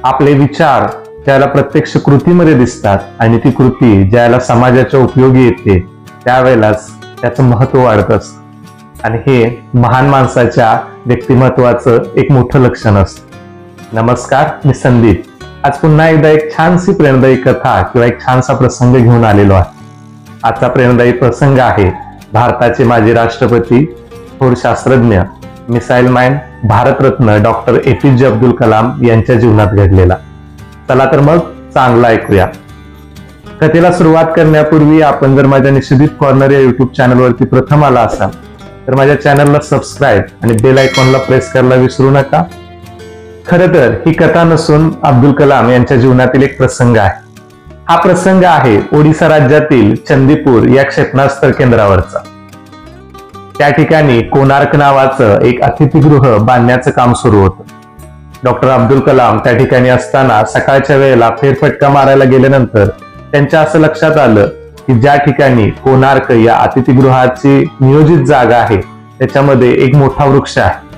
आपले विचार ज्याला प्रत्यक्ष कृतीमध्ये दिसतात आणि ती कृती ज्याला समाजाच्या उपयोगी येते त्यावेळेलाच त्याचं महत्व वाढत असतं आणि हे महान माणसाच्या व्यक्तिमत्वाचं एक मोठं लक्षण असतं. नमस्कार, मी संदीप. आज पुन्हा एकदा एक छानशी प्रेरणादायी कथा किंवा एक छानसा प्रसंग घेऊन आलेलो आहे. आजचा प्रेरणादायी प्रसंग आहे भारताचे माजी राष्ट्रपती, थोर शास्त्रज्ञ, missile man, Bharat Ratna doctor APJ Abdul Kalam यांच्या जीवनात घडलेला. चला तर मग चांगला ऐकूया. कथेला सुरुवात करण्यापूर्वी आपण जर माझ्या निषेधित कॉर्नर या युट्यूब चॅनलवरती प्रथम आला असाल तर माझ्या चॅनलला सबस्क्राईब आणि बेल आयकॉनला प्रेस करायला विसरू नका. खरं तर ही कथा नसून अब्दुल कलाम यांच्या जीवनातील एक प्रसंग आहे. हा प्रसंग आहे ओडिसा राज्यातील चंदीपूर या क्षेपणास्त्र केंद्रावरचा. त्या ठिकाणी कोणार्क नावाचं एक अतिथीगृह बांधण्याचं काम सुरू होतं. डॉक्टर अब्दुल कलाम त्या ठिकाणी असताना सकाळच्या वेळेला फेरफटका मारायला गेल्यानंतर त्यांच्या असं लक्षात आलं की ज्या ठिकाणी कोणार्क या अतिथीगृहाची नियोजित जागा आहे त्याच्यामध्ये एक मोठा वृक्ष आहे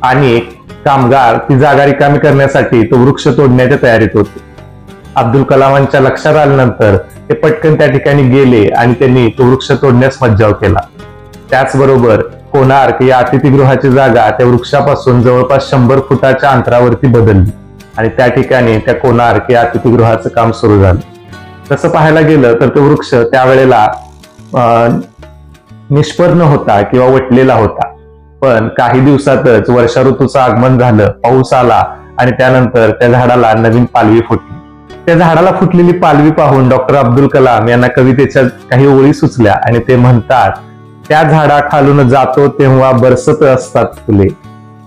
आणि एक कामगार ती जागा रिकामी करण्यासाठी तो वृक्ष तोडण्याच्या तयारीत होते. अब्दुल कलामांच्या लक्षात आल्यानंतर ते पटकन त्या ठिकाणी गेले आणि त्यांनी तो वृक्ष तोडण्यास मज्जाव केला. त्याचबरोबर कोणार्क या अतिथीगृहाची जागा त्या वृक्षापासून जवळपास 100 फुटाच्या अंतरावरती बदलली आणि त्या ठिकाणी त्या कोणार्क या अतिथीगृहाचं काम सुरू झालं. तसं पाहायला गेलं तर तो वृक्ष त्यावेळेला निष्पर्ण होता किंवा वटलेला होता. पण काही दिवसातच वर्षा ऋतूचं आगमन झालं, पाऊस आला आणि त्यानंतर त्या झाडाला नवीन पालवी फुटली. त्या झाडाला फुटलेली पालवी पाहून डॉक्टर अब्दुल कलाम यांना कवितेच्या काही ओळी सुचल्या आणि ते म्हणतात, त्या झाडाखालून जातो तेव्हा बरसत असतात फुले,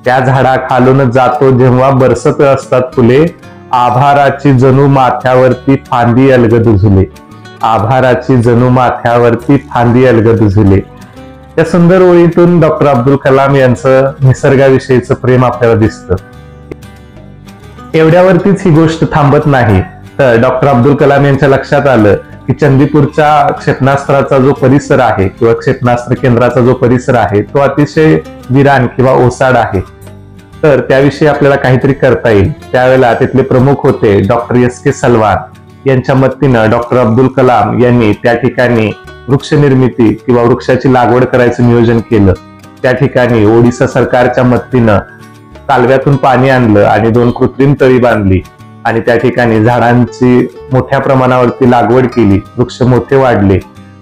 त्या झाडाखालून जातो जेव्हा बरसत असतात फुले, आभाराची जणू माथ्यावरती फांदी अलगद झुले, आभाराची जणू माथ्यावरती फांदी अलगद झुले. त्या सुंदर ओळीतून डॉक्टर अब्दुल कलाम यांचं निसर्गाविषयीचं प्रेम आपल्याला दिसतं. एवढ्यावरतीच ही गोष्ट थांबत नाही तर डॉक्टर अब्दुल कलाम यांच्या लक्षात आलं की चंदीपूरच्या क्षेपणास्त्राचा जो परिसर आहे किंवा क्षेपणास्त्र केंद्राचा जो परिसर आहे तो अतिशय विरान किंवा ओसाड आहे. तर त्याविषयी आपल्याला काहीतरी करता येईल. त्यावेळेला तिथले प्रमुख होते डॉक्टर SK सलवान. यांच्या मदतीनं डॉक्टर अब्दुल कलाम यांनी त्या ठिकाणी वृक्ष निर्मिती किंवा वृक्षाची लागवड करायचं नियोजन केलं. त्या ठिकाणी ओडिसा सरकारच्या मदतीनं कालव्यातून पाणी आणलं आणि 2 कृत्रिम तळी बांधली आणि त्या ठिकाणी झाडांची मोठ्या प्रमाणावरती लागवड केली. वृक्ष मोठे वाढले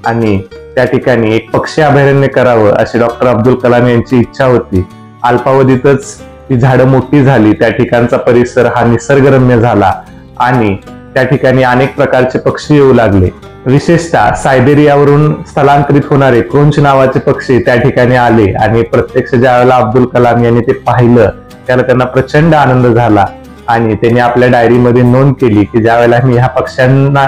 आणि त्या ठिकाणी एक पक्षी अभयारण्य करावं अशी डॉक्टर अब्दुल कलाम यांची इच्छा होती. अल्पावधीतच ती झाडं मोठी झाली. त्या ठिकाणचा परिसर हा निसर्गरम्य झाला आणि त्या ठिकाणी अनेक प्रकारचे पक्षी येऊ लागले. विशेषतः सायबेरियावरून स्थलांतरित होणारे क्रोंच नावाचे पक्षी त्या ठिकाणी आले आणि प्रत्यक्ष ज्यावेळेला अब्दुल कलाम यांनी ते पाहिलं त्याला त्यांना प्रचंड आनंद झाला आणि त्यांनी आपल्या डायरीमध्ये नोंद केली की ज्यावेळेला मी ह्या पक्ष्यांना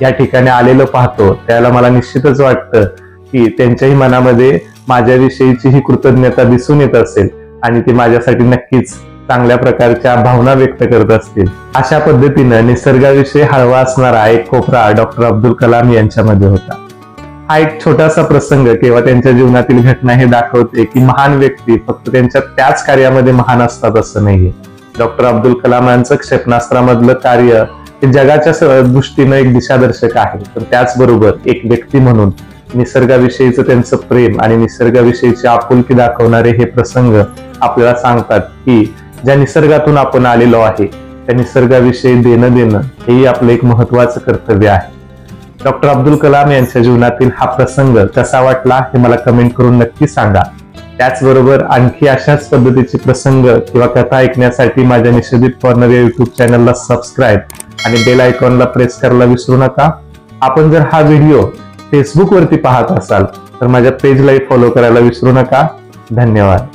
या ठिकाणी आलेलं पाहतो त्यावेळेला मला निश्चितच वाटतं की त्यांच्याही मनामध्ये माझ्याविषयीची ही कृतज्ञता दिसून येत असेल आणि ते माझ्यासाठी नक्कीच चांगल्या प्रकारच्या भावना व्यक्त करत असतील. अशा पद्धतीनं निसर्गाविषयी हळवा असणारा एक कोपरा डॉक्टर अब्दुल कलाम यांच्यामध्ये होता. हा एक छोटासा प्रसंग किंवा त्यांच्या जीवनातील घटना हे दाखवते की महान व्यक्ती फक्त त्यांच्या त्याच कार्यामध्ये महान असतात असं नाहीये. डॉक्टर अब्दुल कलामांचं क्षेपणास्त्रामधलं कार्य हे जगाच्या दृष्टीनं एक दिशादर्शक आहे. पण त्याचबरोबर एक व्यक्ती म्हणून निसर्गाविषयीचं त्यांचं प्रेम आणि निसर्गाविषयीची आपुलकी दाखवणारे हे प्रसंग आपल्याला सांगतात की ज्या निसर्गातून आपण आलेलो आहे त्या निसर्गाविषयी देणं हेही आपलं एक महत्वाचं कर्तव्य आहे. डॉक्टर अब्दुल कलाम यांच्या जीवनातील हा प्रसंग कसा वाटला हे मला कमेंट करून नक्की सांगा. त्याचबरोबर आणखी अशाच पद्धतीचे प्रसंग किंवा कथा ऐकण्यासाठी माझ्या निषेधित कॉर्नर या युट्यूब चॅनलला सबस्क्राईब आणि बेल आयकॉनला प्रेस करायला विसरू नका. आपण जर हा व्हिडिओ फेसबुकवरती पाहत असाल तर माझ्या पेजलाही फॉलो करायला विसरू नका. धन्यवाद.